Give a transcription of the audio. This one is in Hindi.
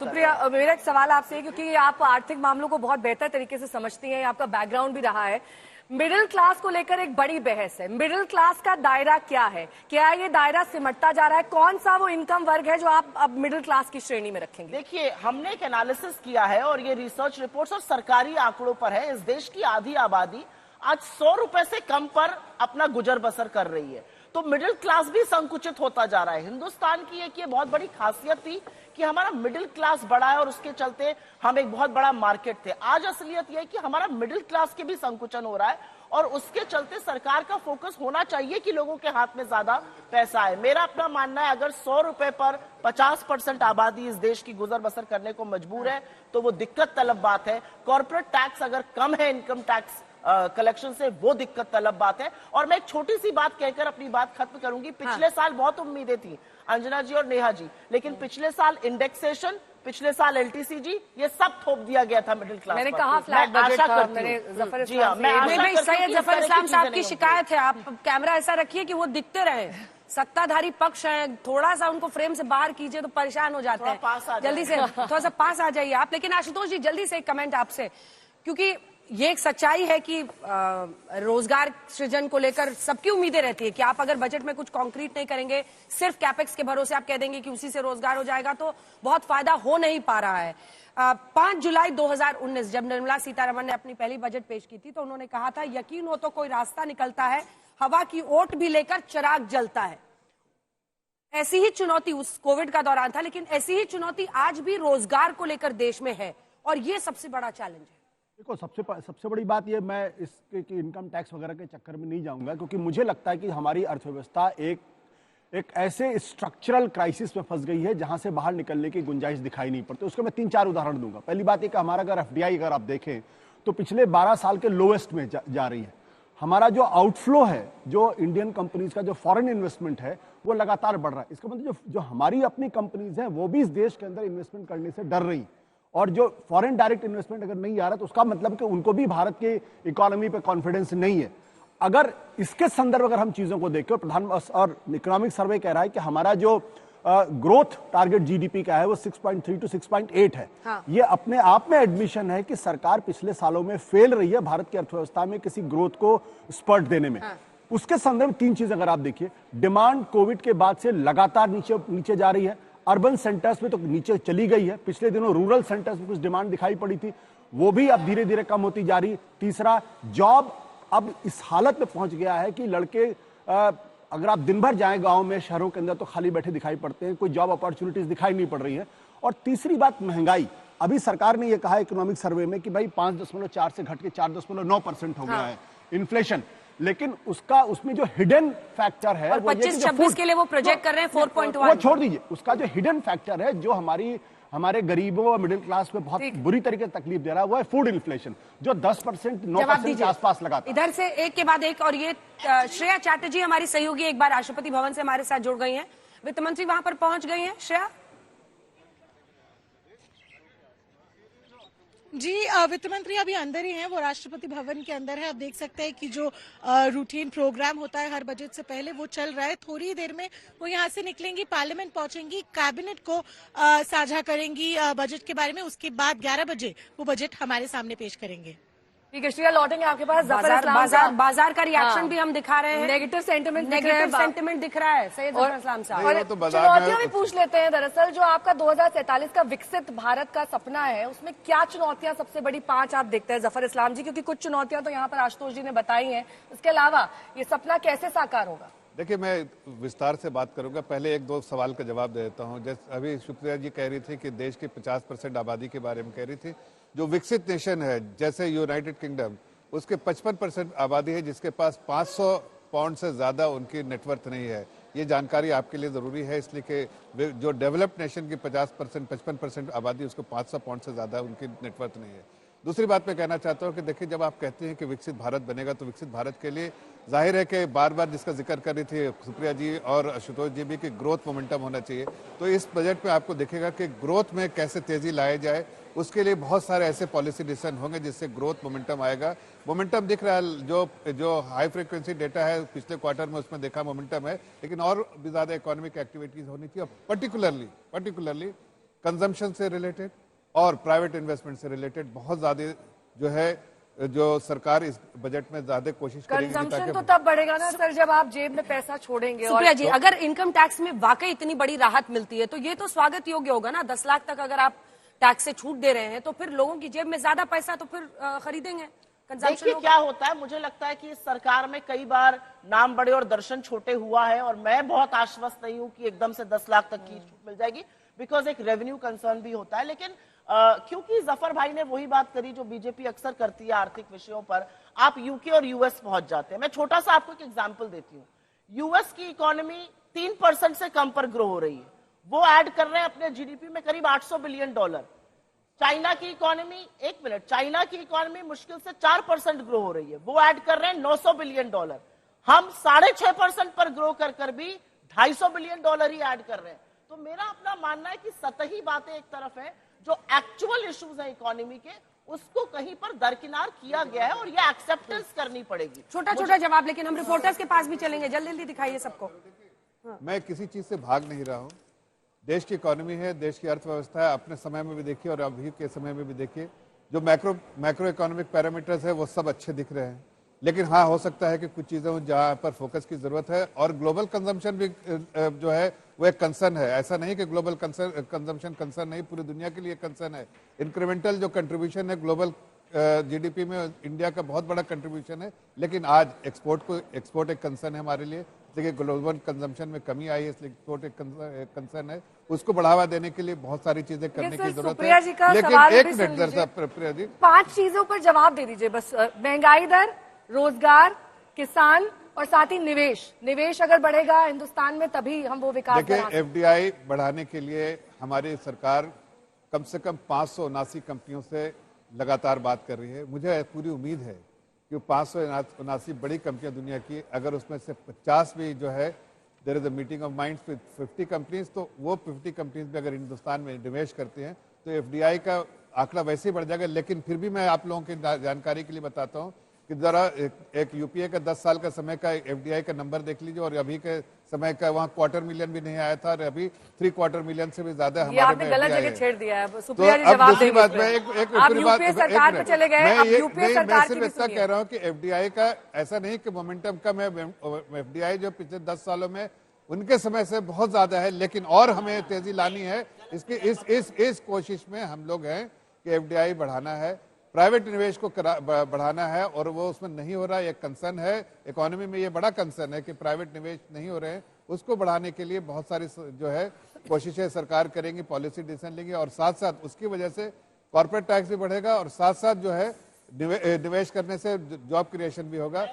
सुप्रिया, मेरा एक सवाल आपसे है, क्योंकि आप आर्थिक मामलों को बहुत बेहतर तरीके से समझती हैं, आपका बैकग्राउंड भी रहा है। मिडिल क्लास को लेकर एक बड़ी बहस है। मिडिल क्लास का दायरा क्या है? क्या ये दायरा सिमटता जा रहा है? कौन सा वो इनकम वर्ग है जो आप अब मिडिल क्लास की श्रेणी में रखेंगे? देखिए, हमने एक एनालिसिस किया है और ये रिसर्च रिपोर्ट्स और सरकारी आंकड़ों पर है। इस देश की आधी आबादी आज 100 रुपए से कम पर अपना गुजर बसर कर रही है, तो मिडिल क्लास भी संकुचित होता जा रहा है। हिंदुस्तान की एक ये बहुत बड़ी खासियत थी कि हमारा मिडिल क्लास बड़ा है और उसके चलते हम एक बहुत बड़ा मार्केट थे। आज असलियत यह है कि हमारा मिडिल क्लास के भी संकुचन हो रहा है और उसके चलते सरकार का फोकस होना चाहिए कि लोगों के हाथ में ज्यादा पैसा है। मेरा अपना मानना है, अगर 100 रुपए पर 50% आबादी इस देश की गुजर बसर करने को मजबूर है तो वो दिक्कत तलब बात है। कॉर्पोरेट टैक्स अगर कम है इनकम टैक्स कलेक्शन से, वो दिक्कत तलब बात है। और मैं एक छोटी सी बात कहकर अपनी बात खत्म करूंगी। पिछले साल बहुत उम्मीदें थी अंजना जी और नेहा जी, लेकिन पिछले साल इंडेक्सेशन, पिछले साल एलटीसीजी, ये सब थोप दिया गया था मिडिल क्लास। मैंने कहा फ्लैट बजट जफर जफर इस्लाम साहब की शिकायत है, आप कैमरा ऐसा रखिए कि वो दिखते रहे। सत्ताधारी पक्ष है, थोड़ा सा उनको फ्रेम से बाहर कीजिए तो परेशान हो जाते हैं। जल्दी से थोड़ा सा पास आ जाइए आप। लेकिन आशुतोष जी, जल्दी से एक कमेंट आपसे, क्योंकि ये एक सच्चाई है कि रोजगार सृजन को लेकर सबकी उम्मीदें रहती है कि आप अगर बजट में कुछ कॉन्क्रीट नहीं करेंगे, सिर्फ कैपेक्स के भरोसे आप कह देंगे कि उसी से रोजगार हो जाएगा, तो बहुत फायदा हो नहीं पा रहा है। 5 जुलाई 2019 जब निर्मला सीतारमण ने अपनी पहली बजट पेश की थी तो उन्होंने कहा था, यकीन हो तो कोई रास्ता निकलता है, हवा की ओट भी लेकर चिराग जलता है। ऐसी ही चुनौती उस कोविड का दौरान था, लेकिन ऐसी ही चुनौती आज भी रोजगार को लेकर देश में है और ये सबसे बड़ा चैलेंज है। देखो, सबसे बड़ी बात ये, मैं इसके कि इनकम टैक्स वगैरह के चक्कर में नहीं जाऊंगा, क्योंकि मुझे लगता है कि हमारी अर्थव्यवस्था एक ऐसे स्ट्रक्चरल क्राइसिस में फंस गई है जहां से बाहर निकलने की गुंजाइश दिखाई नहीं पड़ती। उसको मैं 3-4 उदाहरण दूंगा। पहली बात यह कि हमारा अगर एफडीआई अगर आप देखें तो पिछले 12 साल के लोएस्ट में जा रही है। हमारा जो आउटफ्लो है, जो इंडियन कंपनीज का जो फॉरेन इन्वेस्टमेंट है, वो लगातार बढ़ रहा है। इसका मतलब जो हमारी अपनी कंपनीज हैं वो भी इस देश के अंदर इन्वेस्टमेंट करने से डर रही, और जो फॉरेन डायरेक्ट इन्वेस्टमेंट अगर नहीं आ रहा तो उसका मतलब कि उनको भी भारत के इकोनॉमी पे कॉन्फिडेंस नहीं है। अगर इसके संदर्भ अगर हम चीजों को देखें, और इकोनॉमिक सर्वे कह रहा है कि हमारा जो ग्रोथ टारगेट जीडीपी का है वो 6.3 to 6.8 है। हाँ। ये अपने आप में एडमिशन है कि सरकार पिछले सालों में फेल रही है भारत की अर्थव्यवस्था में किसी ग्रोथ को स्पर्ट देने में। हाँ। उसके संदर्भ में 3 चीज अगर आप देखिए, डिमांड कोविड के बाद से लगातार नीचे जा रही है। अर्बन सेंटर्स में तो नीचे चली गई है, पिछले दिनों रूरल सेंटर्स में कुछ डिमांड दिखाई पड़ी थी, वो भी अब धीरे धीरे कम होती जा रही। तीसरा, जॉब अब इस हालत में पहुंच गया है कि लड़के अगर आप दिन भर जाएं गांव में, शहरों के अंदर, तो खाली बैठे दिखाई पड़ते हैं, कोई जॉब अपॉर्चुनिटीज दिखाई नहीं पड़ रही है। और तीसरी बात, महंगाई। अभी सरकार ने यह कहा इकोनॉमिक सर्वे में कि भाई 5.4 से घट के 4.9% हो गया है इन्फ्लेशन, लेकिन उसमें जो हिडन फैक्टर है, और 25-26 के लिए वो प्रोजेक्ट कर रहे हैं 4.1। वो छोड़ दीजिए, उसका जो हिडन फैक्टर है जो हमारे गरीबों और मिडिल क्लास में बहुत बुरी तरीके से तकलीफ दे रहा है, वो है फूड इन्फ्लेशन, जो 10% 9% के आसपास लगाता है। इधर से एक के बाद एक। और ये श्रेया चैटर्जी हमारी सहयोगी एक बार राष्ट्रपति भवन से हमारे साथ जुड़ गई हैं। वित्त मंत्री वहां पर पहुंच गई हैं। श्रेया जी, वित्त मंत्री अभी अंदर ही हैं, वो राष्ट्रपति भवन के अंदर है। आप देख सकते हैं कि जो रूटीन प्रोग्राम होता है हर बजट से पहले, वो चल रहा है। थोड़ी देर में वो यहाँ से निकलेंगी, पार्लियामेंट पहुंचेंगी, कैबिनेट को साझा करेंगी बजट के बारे में। उसके बाद 11 बजे वो बजट हमारे सामने पेश करेंगे। ठीक है श्रेया, लौटेंगे आपके पास। बाजार का रिएक्शन भी हम दिखा रहे हैं, नेगेटिव सेंटिमेंट दिख रहा है सैयद जफर इस्लाम साहब। और चुनौतियां भी पूछ लेते हैं। दरअसल जो आपका 2047 का विकसित भारत का सपना है, उसमें क्या चुनौतियां सबसे बड़ी 5 आप देखते हैं जफर इस्लाम जी? क्योंकि कुछ चुनौतियां तो यहाँ पर आशुतोष जी ने बताई हैं, उसके अलावा ये सपना कैसे साकार होगा? देखिए, मैं विस्तार से बात करूंगा। पहले 1-2 सवाल का जवाब दे देता हूं। जैसे अभी सुप्रिया जी कह रही थी कि देश की 50% आबादी के बारे में कह रही थी। जो विकसित नेशन है जैसे यूनाइटेड किंगडम, उसके 55% आबादी है जिसके पास 500 पाउंड से ज्यादा उनकी नेटवर्थ नहीं है। ये जानकारी आपके लिए जरूरी है, इसलिए कि जो डेवलप्ड नेशन की 55% आबादी, उसको 500 पाउंड से ज्यादा उनकी नेटवर्थ नहीं है। दूसरी बात मैं कहना चाहता हूं कि देखिए, जब आप कहते हैं कि विकसित भारत बनेगा, तो विकसित भारत के लिए जाहिर है कि बार बार जिसका जिक्र कर रही थी सुप्रिया जी और आशुतोष जी भी, कि ग्रोथ मोमेंटम होना चाहिए। तो इस बजट में आपको दिखेगा कि ग्रोथ में कैसे तेजी लाया जाए, उसके लिए बहुत सारे ऐसे पॉलिसी डिसीजन होंगे जिससे ग्रोथ मोमेंटम आएगा। मोमेंटम दिख रहा है, जो हाई फ्रीक्वेंसी डेटा है पिछले क्वार्टर में, उसमें देखा मोमेंटम है, लेकिन और भी ज्यादा इकोनॉमिक एक्टिविटीज होनी चाहिए। पर्टिकुलरली कंजम्पशन से रिलेटेड और प्राइवेट इन्वेस्टमेंट से रिलेटेड बहुत ज्यादा जो है, जो सरकार इस बजट में ज्यादा कोशिश करेगी कंजम्पशन तो तब बढ़ेगा ना सर जब आप जेब में पैसा छोड़ेंगे। सुप्रिया जी, अगर इनकम टैक्स में वाकई इतनी बड़ी राहत मिलती है तो ये तो स्वागत योग्य होगा ना। 10 लाख तक अगर आप टैक्स से छूट दे रहे हैं तो फिर लोगों की जेब में ज्यादा पैसा तो फिर खरीदेंगे। देखिए क्या होता है, मुझे लगता है कि इस सरकार में कई बार नाम बड़े और दर्शन छोटे हुआ है, और मैं बहुत आश्वस्त नहीं हूं कि एकदम से 10 लाख तक की छूट मिल जाएगी, बिकॉज एक रेवेन्यू कंसर्न भी होता है। लेकिन क्योंकि जफर भाई ने वही बात करी जो बीजेपी अक्सर करती है आर्थिक विषयों पर, आप यूके और यूएस पहुंच जाते हैं। मैं छोटा सा आपको एक एग्जांपल देती हूँ। यूएस की इकोनॉमी 3% से कम पर ग्रो हो रही है, वो ऐड कर रहे हैं अपने जीडीपी में करीब $800 बिलियन। चाइना की इकोनॉमी, एक मिनट, चाइना की इकोनॉमी मुश्किल से 4% ग्रो हो रही है, वो ऐड कर रहे हैं $900 बिलियन। हम 6.5% पर ग्रो कर भी $250 बिलियन ही ऐड कर रहे हैं। तो मेरा अपना मानना है कि सतही बातें एक तरफ है, जो एक्चुअल इश्यूज है इकोनॉमी के, उसको कहीं पर दरकिनार किया गया है और ये एक्सेप्टेंस करनी पड़ेगी। छोटा छोटा जवाब, लेकिन हम रिपोर्टर्स के पास भी चलेंगे, जल्दी जल्दी दिखाइए सबको। मैं किसी चीज से भाग नहीं रहा हूं। देश की इकोनॉमी है, देश की अर्थव्यवस्था है, अपने समय में भी देखिए और अभी के समय में भी देखिए, जो मैक्रो इकोनॉमिक पैरामीटर्स है वो सब अच्छे दिख रहे हैं। लेकिन हाँ, हो सकता है कि कुछ चीजें जहां पर फोकस की जरूरत है, और ग्लोबल कंजम्पशन भी जो है वो एक कंसर्न है। ऐसा नहीं कि ग्लोबल कंजम्पशन कंसर्न नहीं, पूरी दुनिया के लिए कंसर्न है। इंक्रीमेंटल जो कंट्रीब्यूशन है ग्लोबल जीडीपी में, इंडिया का बहुत बड़ा कंट्रीब्यूशन है, लेकिन आज एक्सपोर्ट एक कंसर्न है हमारे लिए। देखिए ग्लोबल कंजम्पशन में कमी आई है, इसलिए एक्सपोर्ट एक कंसर्न है। उसको बढ़ावा देने के लिए बहुत सारी चीजें करने की जरूरत है। लेकिन एक मिनट प्रिया जी, 5 चीजों पर जवाब दे दीजिए बस। महंगाई दर, रोजगार, किसान और साथ ही निवेश अगर बढ़ेगा हिंदुस्तान में तभी हम वो विकास। देखिए एफडीआई बढ़ाने के लिए हमारी सरकार कम से कम 579 कंपनियों से लगातार बात कर रही है। मुझे पूरी उम्मीद है कि 579 बड़ी कंपनियां दुनिया की, अगर उसमें से 50 भी जो है there is a meeting of minds with 50 companies, तो वो 50 कंपनीज भी अगर हिंदुस्तान में निवेश करते हैं तो एफडीआई का आंकड़ा वैसे ही बढ़ जाएगा। लेकिन फिर भी मैं आप लोगों की जानकारी के लिए बताता हूँ कि जरा एक यूपीए का 10 साल का समय का एफडीआई का नंबर देख लीजिए, और अभी के समय का वहाँ 250 मिलियन भी नहीं आया था, और अभी 3/4 मिलियन से भी ज्यादा हमारे में गलत जगह छेड़ दिया है। तो अब दूसरी बात, मैं एक सरकार पे चले गए। मैं सिर्फ इतना कह रहा हूँ कि एफडीआई का ऐसा नहीं कि मोमेंटम कम है। एफडीआई जो पिछले 10 सालों में उनके समय से बहुत ज्यादा है, लेकिन और हमें तेजी लानी है। इसकी इस कोशिश में हम लोग हैं कि एफडीआई बढ़ाना है, प्राइवेट निवेश को बढ़ाना है, और वो उसमें नहीं हो रहा है। एक कंसर्न है इकोनॉमी में, ये बड़ा कंसर्न है कि प्राइवेट निवेश नहीं हो रहे हैं। उसको बढ़ाने के लिए बहुत सारी जो है कोशिशें सरकार करेंगी, पॉलिसी डिसीजन लेंगी, और साथ साथ उसकी वजह से कॉर्पोरेट टैक्स भी बढ़ेगा, और साथ साथ जो है निवेश करने से जॉब क्रिएशन भी होगा।